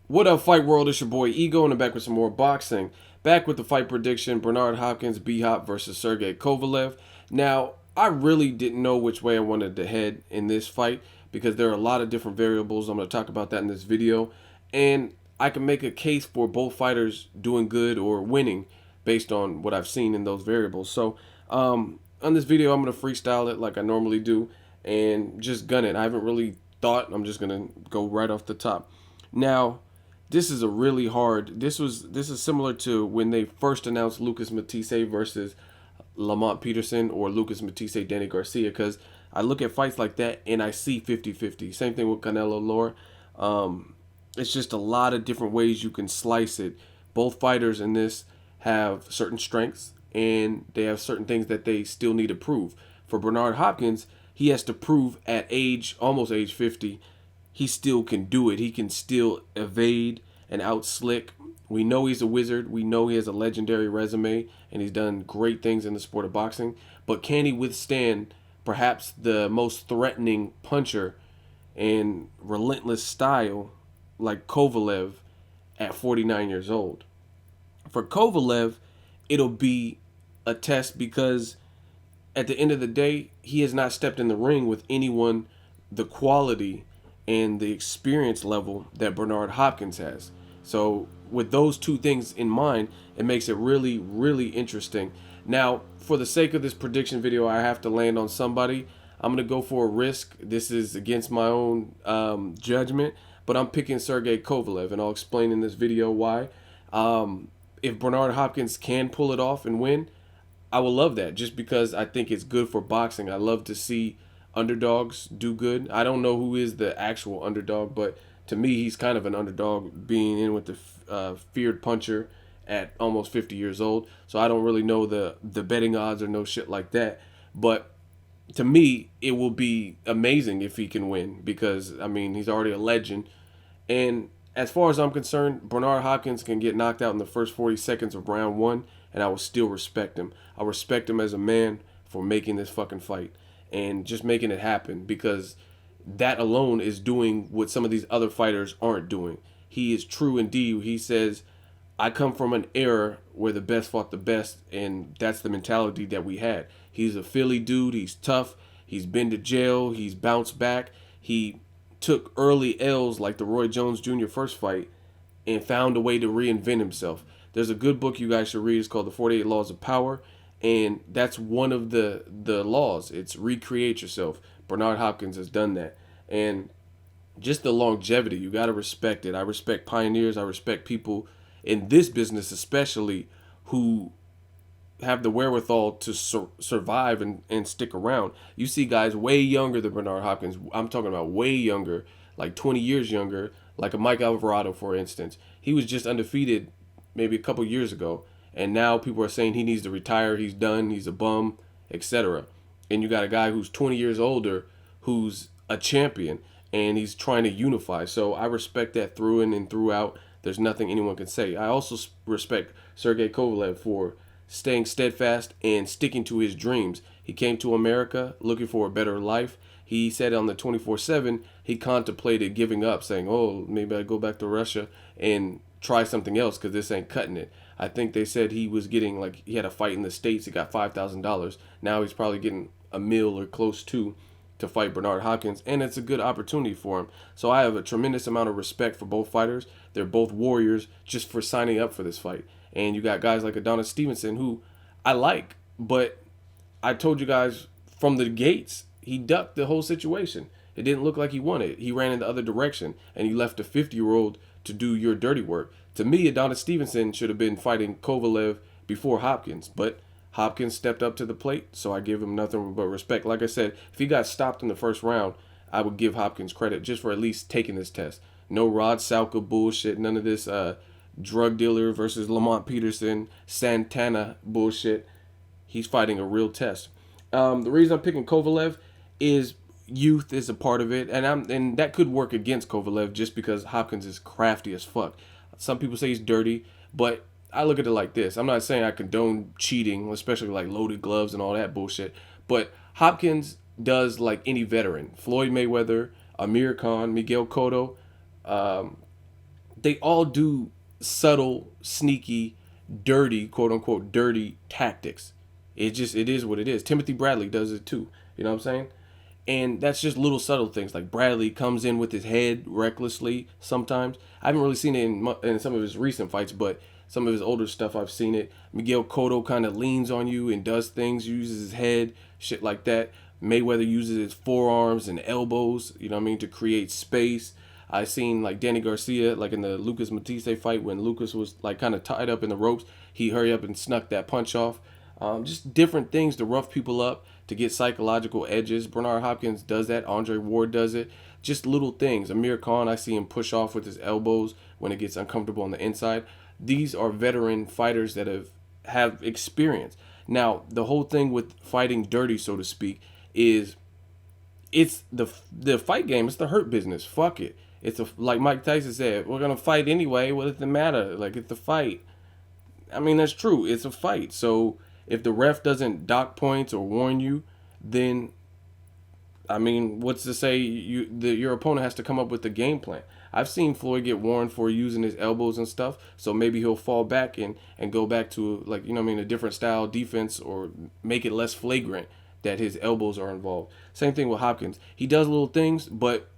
What up, Fight World? It's your boy Ego, and I'm back with some more boxing. Back with the fight prediction: Bernard Hopkins, B-Hop versus Sergey Kovalev. Now, I really didn't know which way I wanted to head in this fight because there are a lot of different variables. I'm going to talk about that in this video, and I can make a case for both fighters doing good or winning based on what I've seen in those variables. So, on this video, I'm going to freestyle it like I normally do and just gun it. I haven't really thought. I'm just going to go right off the top. Now, this is a really hard. This is similar to when they first announced Lucas Matisse versus Lamont Peterson or Lucas Matisse Danny Garcia, because I look at fights like that and I see 50-50. Same thing with Canelo Lore. It's just a lot of different ways you can slice it. Both fighters in this have certain strengths and they have certain things that they still need to prove. For Bernard Hopkins, he has to prove at almost age 50, he still can do it. He can still evade and outslick. We know he's a wizard. We know he has a legendary resume and he's done great things in the sport of boxing. But can he withstand perhaps the most threatening puncher and relentless style like Kovalev at 49 years old? For Kovalev, it'll be a test because at the end of the day, he has not stepped in the ring with anyone the quality and the experience level that Bernard Hopkins has. So with those two things in mind, it makes it really, really interesting. Now, for the sake of this prediction video, I have to land on somebody. I'm going to go for a risk. This is against my own judgment, but I'm picking Sergey Kovalev, and I'll explain in this video why. If Bernard Hopkins can pull it off and win, I will love that just because I think it's good for boxing. I love to see underdogs do good. I don't know who is the actual underdog, but to me, he's kind of an underdog being in with the feared puncher at almost 50 years old. So I don't really know the betting odds or no shit like that. But to me, it will be amazing if he can win because, I mean, he's already a legend. And as far as I'm concerned, Bernard Hopkins can get knocked out in the first 40 seconds of round one, and I will still respect him. I respect him as a man for making this fucking fight and just making it happen because that alone is doing what some of these other fighters aren't doing. He is true indeed. He says, I come from an era where the best fought the best, and that's the mentality that we had. He's a Philly dude. He's tough. He's been to jail. He's bounced back. He took early L's like the Roy Jones Jr. first fight and found a way to reinvent himself. There's a good book you guys should read. It's called The 48 Laws of Power. And that's one of the laws. It's recreate yourself. Bernard Hopkins has done that. And just the longevity, you got to respect it. I respect pioneers. I respect people in this business especially who have the wherewithal to survive and stick around. You see guys way younger than Bernard Hopkins. I'm talking about way younger, like 20 years younger, like a Mike Alvarado, for instance. He was just undefeated maybe a couple years ago. And now people are saying he needs to retire, he's done, he's a bum, etc. And you got a guy who's 20 years older who's a champion and he's trying to unify. So I respect that through and throughout. There's nothing anyone can say. I also respect Sergey Kovalev for staying steadfast and sticking to his dreams. He came to America looking for a better life. He said on the 24/7 he contemplated giving up, saying, oh, maybe I go back to Russia and try something else because this ain't cutting it. I think they said he was getting, like, he had a fight in the States. He got $5,000. Now he's probably getting a mil or close to fight Bernard Hopkins, and it's a good opportunity for him. So I have a tremendous amount of respect for both fighters. They're both warriors just for signing up for this fight. And you got guys like Adonis Stevenson, who I like, but I told you guys from the gates, he ducked the whole situation. It didn't look like he wanted. He ran in the other direction, and he left a 50-year-old to do your dirty work. To me, Adonis Stevenson should have been fighting Kovalev before Hopkins, but Hopkins stepped up to the plate, so I give him nothing but respect. Like I said, if he got stopped in the first round, I would give Hopkins credit just for at least taking this test. No Rod Salka bullshit, none of this drug dealer versus Lamont Peterson, Santana bullshit. He's fighting a real test. The reason I'm picking Kovalev is youth is a part of it, and that could work against Kovalev just because Hopkins is crafty as fuck. Some people say he's dirty, but I look at it like this. I'm not saying I condone cheating, especially like loaded gloves and all that bullshit, but Hopkins does like any veteran. Floyd Mayweather, Amir Khan, Miguel Cotto, they all do subtle, sneaky, dirty, quote unquote, dirty tactics. It is what it is. Timothy Bradley does it too. You know what I'm saying? And that's just little subtle things. Like Bradley comes in with his head recklessly sometimes. I haven't really seen it in some of his recent fights, but some of his older stuff I've seen it. Miguel Cotto kind of leans on you and does things, uses his head, shit like that. Mayweather uses his forearms and elbows, you know what I mean, to create space. I seen like Danny Garcia, like in the Lucas Matisse fight when Lucas was like kind of tied up in the ropes, he hurried up and snuck that punch off. Just different things to rough people up, to get psychological edges. Bernard Hopkins does that. Andre Ward does it. Just little things. Amir Khan, I see him push off with his elbows when it gets uncomfortable on the inside. These are veteran fighters that have experience. Now, the whole thing with fighting dirty, so to speak, is it's the fight game. It's the hurt business. Fuck it. It's like Mike Tyson said, we're gonna fight anyway. What does it matter? Like, it's the fight. I mean, that's true. It's a fight. So if the ref doesn't dock points or warn you, then I mean, what's to say your opponent has to come up with a game plan? I've seen Floyd get warned for using his elbows and stuff, so maybe he'll fall back and go back to, like, you know what I mean, a different style defense, or make it less flagrant that his elbows are involved. Same thing with Hopkins. He does little things, but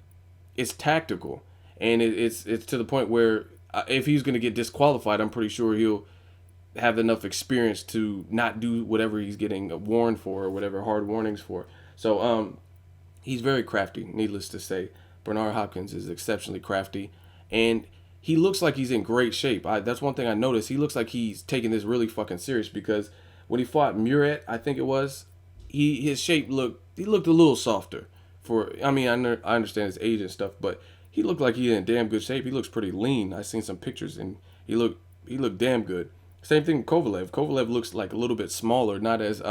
it's tactical, and it's to the point where if he's going to get disqualified, I'm pretty sure he'll have enough experience to not do whatever he's getting warned for or whatever hard warnings for. So he's very crafty, needless to say. Bernard Hopkins is exceptionally crafty, and he looks like he's in great shape. That's one thing I noticed. He looks like he's taking this really fucking serious, because when he fought Muret, I think it was, his shape looked a little softer. I mean, I understand his age and stuff, but he looked like he's in damn good shape. He looks pretty lean. I seen some pictures, and he looked damn good. Same thing with Kovalev. Kovalev looks like a little bit smaller, not as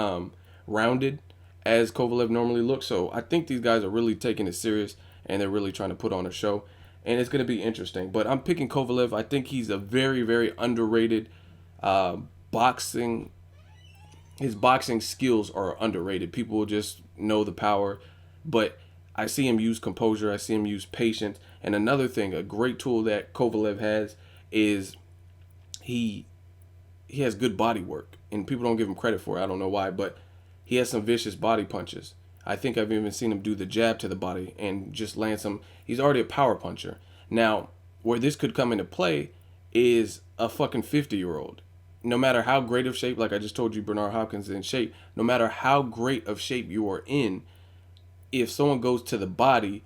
rounded as Kovalev normally looks. So I think these guys are really taking it serious, and they're really trying to put on a show. And it's going to be interesting. But I'm picking Kovalev. I think he's a very, very underrated boxing. His boxing skills are underrated. People just know the power. But I see him use composure. I see him use patience. And another thing, a great tool that Kovalev has is he has good body work. And people don't give him credit for it. I don't know why. But he has some vicious body punches. I think I've even seen him do the jab to the body and just land some. He's already a power puncher. Now, where this could come into play is a fucking 50-year-old. No matter how great of shape, like I just told you, Bernard Hopkins is in shape. No matter how great of shape you are in, if someone goes to the body,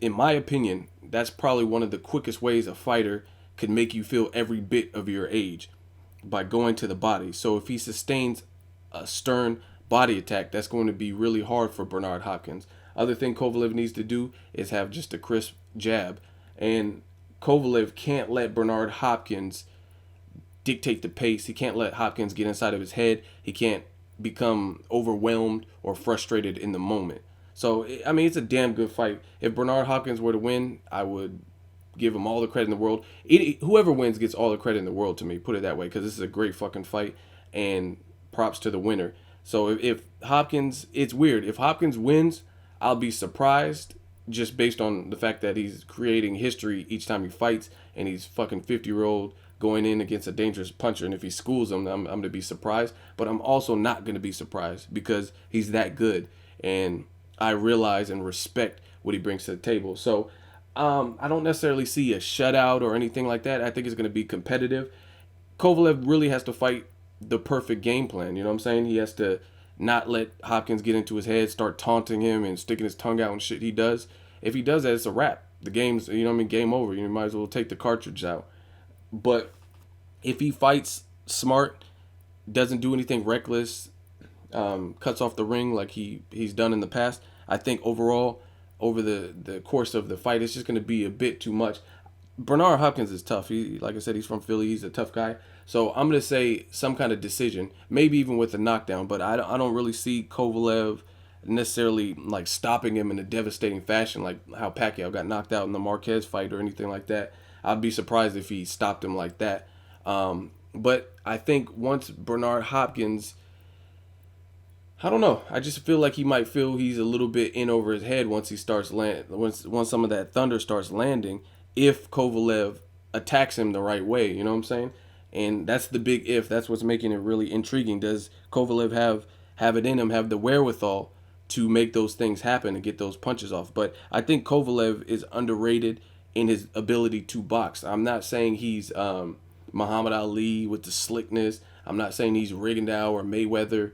in my opinion, that's probably one of the quickest ways a fighter could make you feel every bit of your age, by going to the body. So if he sustains a stern body attack, that's going to be really hard for Bernard Hopkins. Other thing Kovalev needs to do is have just a crisp jab. And Kovalev can't let Bernard Hopkins dictate the pace. He can't let Hopkins get inside of his head. He can't become overwhelmed or frustrated in the moment. So, I mean, it's a damn good fight. If Bernard Hopkins were to win, I would give him all the credit in the world. Whoever wins gets all the credit in the world to me, put it that way, because this is a great fucking fight, and props to the winner. So if Hopkins, it's weird. If Hopkins wins, I'll be surprised, just based on the fact that he's creating history each time he fights, and he's fucking 50-year-old going in against a dangerous puncher. And if he schools him, I'm going to be surprised. But I'm also not going to be surprised, because he's that good. And I realize and respect what he brings to the table. So I don't necessarily see a shutout or anything like that. I think it's going to be competitive. Kovalev really has to fight the perfect game plan. You know what I'm saying? He has to not let Hopkins get into his head, start taunting him and sticking his tongue out and shit he does. If he does that, it's a wrap. The game's, you know what I mean, game over. You might as well take the cartridge out. But if he fights smart, doesn't do anything reckless, cuts off the ring like he's done in the past, I think overall, over the course of the fight, it's just going to be a bit too much. Bernard Hopkins is tough. Like I said, he's from Philly. He's a tough guy. So I'm going to say some kind of decision, maybe even with a knockdown. But I don't really see Kovalev necessarily like stopping him in a devastating fashion, like how Pacquiao got knocked out in the Marquez fight or anything like that. I'd be surprised if he stopped him like that. But I think once Bernard Hopkins, I don't know. I just feel like he might feel he's a little bit in over his head once he starts once some of that thunder starts landing. If Kovalev attacks him the right way. You know what I'm saying? And that's the big if. That's what's making it really intriguing. Does Kovalev have it in him, have the wherewithal to make those things happen and get those punches off? But I think Kovalev is underrated in his ability to box. I'm not saying he's Muhammad Ali with the slickness. I'm not saying he's Rigondeaux or Mayweather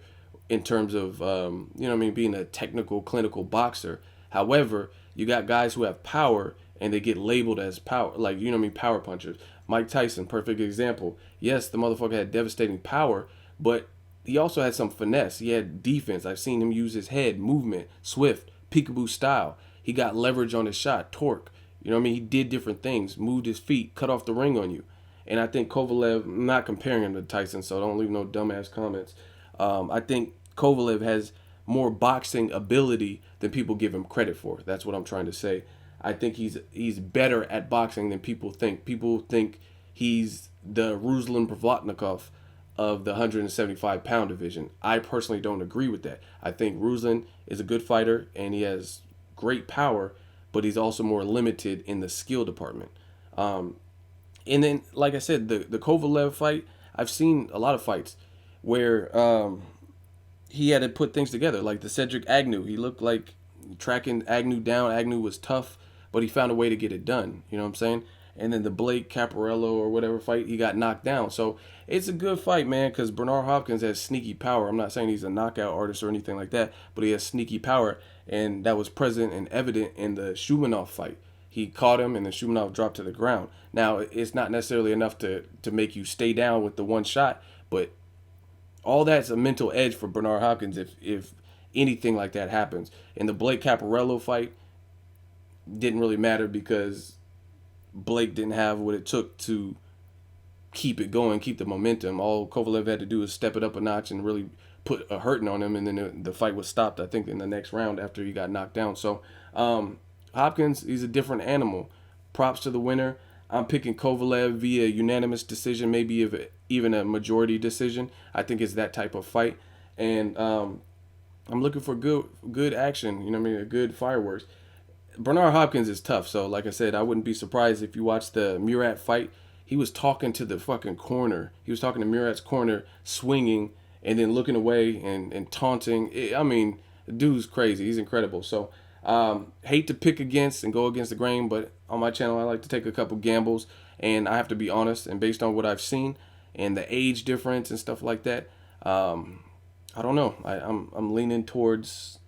in terms of you know what I mean, being a technical, clinical boxer. However, you got guys who have power and they get labeled as power, like, you know what I mean, power punchers. Mike Tyson, perfect example. Yes, the motherfucker had devastating power, but he also had some finesse. He had defense. I've seen him use his head, movement, swift, peekaboo style. He got leverage on his shot, torque. You know what I mean? He did different things, moved his feet, cut off the ring on you. And I think Kovalev, I'm not comparing him to Tyson, so don't leave no dumbass comments. I think Kovalev has more boxing ability than people give him credit for. That's what I'm trying to say. I think he's better at boxing than people think. People think he's the Ruslan Provodnikov of the 175-pound division. I personally don't agree with that. I think Ruslan is a good fighter and he has great power, but he's also more limited in the skill department. And then, like I said, the Kovalev fight, I've seen a lot of fights where he had to put things together. Like the Cedric Agnew, he looked like tracking Agnew down. Agnew was tough, but he found a way to get it done. You know what I'm saying? And then the Blake Caparello or whatever fight, he got knocked down. So it's a good fight, man, because Bernard Hopkins has sneaky power. I'm not saying he's a knockout artist or anything like that, but he has sneaky power, and that was present and evident in the Shumanov fight. He caught him, and then Shumanov dropped to the ground. Now, it's not necessarily enough to make you stay down with the one shot, but all that's a mental edge for Bernard Hopkins if anything like that happens. In the Blake Caparello fight, didn't really matter because Blake didn't have what it took to keep it going, keep the momentum. All Kovalev had to do was step it up a notch and really put a hurting on him, and then the fight was stopped, I think, in the next round after he got knocked down. So Hopkins, he's a different animal. Props to the winner. I'm picking Kovalev via unanimous decision, maybe even a majority decision. I think it's that type of fight, and I'm looking for good action. You know what I mean? A good fireworks. Bernard Hopkins is tough, so like I said, I wouldn't be surprised if you watch the Murat fight. He was talking to the fucking corner. He was talking to Murat's corner, swinging, and then looking away and taunting. I mean, the dude's crazy. He's incredible. So, hate to pick against and go against the grain, but on my channel, I like to take a couple gambles, and I have to be honest, and based on what I've seen and the age difference and stuff like that, I don't know. I'm leaning towards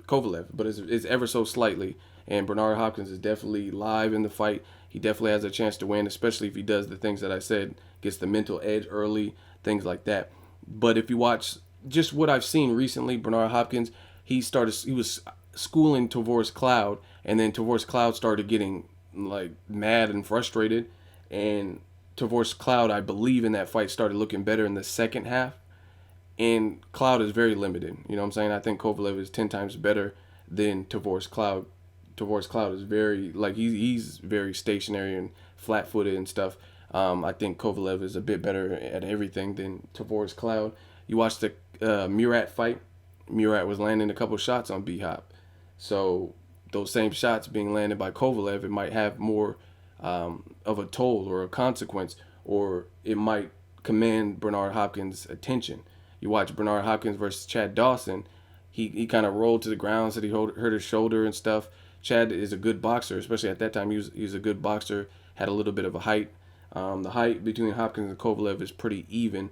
Kovalev, but it's ever so slightly. And Bernard Hopkins is definitely live in the fight. He definitely has a chance to win, especially if he does the things that I said, gets the mental edge early, things like that. But if you watch just what I've seen recently, Bernard Hopkins, he was schooling Tavoris Cloud, and then Tavoris Cloud started getting like mad and frustrated, and Tavoris Cloud, I believe, in that fight started looking better in the second half. And Cloud is very limited. You know what I'm saying? I think Kovalev is 10 times better than Tavoris Cloud. Tavoris Cloud is very, like, he's very stationary and flat-footed and stuff. I think Kovalev is a bit better at everything than Tavoris Cloud. You watch the Murat fight. Murat was landing a couple shots on B-Hop. So those same shots being landed by Kovalev, it might have more of a toll or a consequence, or it might command Bernard Hopkins' attention. You watch Bernard Hopkins versus Chad Dawson, he kind of rolled to the ground, said he hurt his shoulder and stuff. Chad is a good boxer, especially at that time. He was a good boxer, had a little bit of a height. The height between Hopkins and Kovalev is pretty even.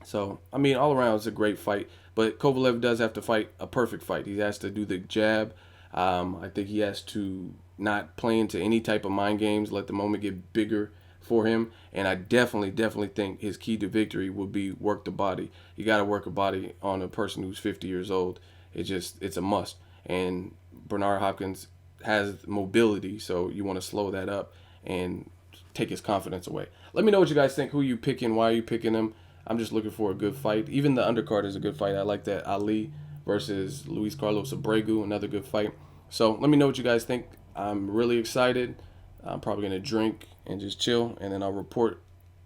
So, I mean, all around, it's a great fight. But Kovalev does have to fight a perfect fight. He has to do the jab. I think he has to not play into any type of mind games, let the moment get bigger for him. And I definitely think his key to victory will be work the body. You got to work a body on a person who's 50 years old. It's a must. And Bernard Hopkins has mobility, so you want to slow that up and take his confidence away. Let me know what you guys think. Who you picking? Why are you picking him? I'm just looking for a good fight. Even the undercard is a good fight. I like that Ali versus Luis Carlos Abregu, another good fight. So let me know what you guys think. I'm really excited. I'm probably going to drink and just chill, and then I'll report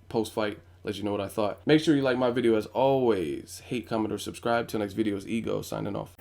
post-fight, let you know what I thought. Make sure you like my video as always. Hate, comment, or subscribe. Till next video is Ego signing off.